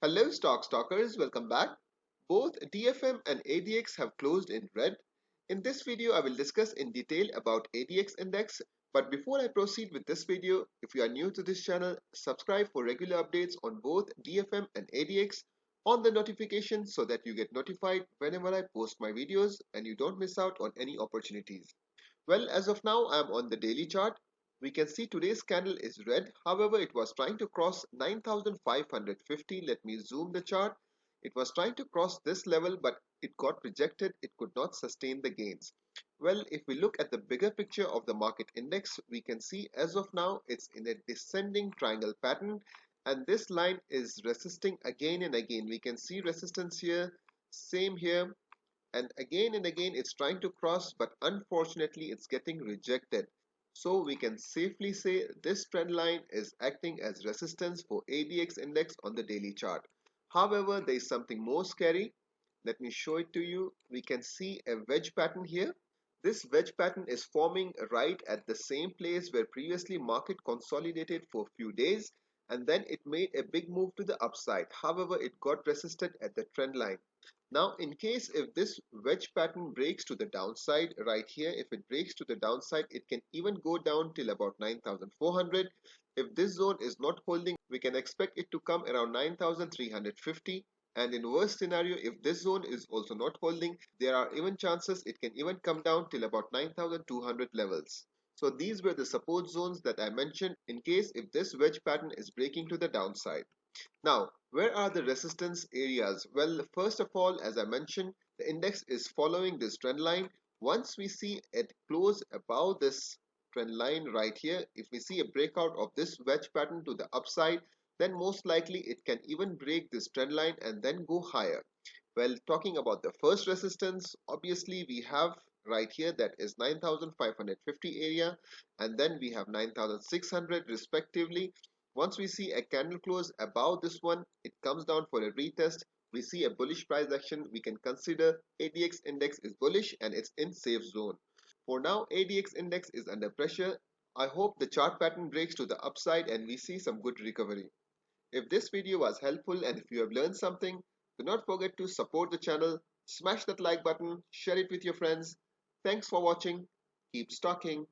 Hello stock stalkers, welcome back. Both DFM and ADX have closed in red. In this video I will discuss in detail about ADX index, but before I proceed with this video, if you are new to this channel, subscribe for regular updates on both DFM and ADX, on the notification so that you get notified whenever I post my videos and you don't miss out on any opportunities. Well, as of now, I am on the daily chart. We can see today's candle is red. However, it was trying to cross 9,550. Let me zoom the chart. It was trying to cross this level, but it got rejected. It could not sustain the gains. Well, if we look at the bigger picture of the market index, we can see as of now it's in a descending triangle pattern, and this line is resisting again and again. We can see resistance here, same here, and again it's trying to cross, but unfortunately it's getting rejected. So we can safely say this trend line is acting as resistance for ADX index on the daily chart. However, there is something more scary. Let me show it to you. We can see a wedge pattern here. This wedge pattern is forming right at the same place where previously market consolidated for a few days, and then it made a big move to the upside. However, it got resisted at the trend line. Now, in case if this wedge pattern breaks to the downside right here, if it breaks to the downside, it can even go down till about 9,400. If this zone is not holding, we can expect it to come around 9,350. And in worst scenario, if this zone is also not holding, there are even chances it can even come down till about 9,200 levels. So these were the support zones that I mentioned in case if this wedge pattern is breaking to the downside. Now, where are the resistance areas? Well, first of all, as I mentioned, the index is following this trend line. Once we see it close above this trend line right here, if we see a breakout of this wedge pattern to the upside, then most likely it can even break this trend line and then go higher. Well, talking about the first resistance, obviously we have right here that is 9,550 area, and then we have 9,600 respectively. Once we see a candle close above this one, it comes down for a retest. We see a bullish price action. We can consider ADX index is bullish and it's in safe zone. For now, ADX index is under pressure. I hope the chart pattern breaks to the upside and we see some good recovery. If this video was helpful and if you have learned something, do not forget to support the channel, smash that like button, share it with your friends. Thanks for watching. Keep stalking.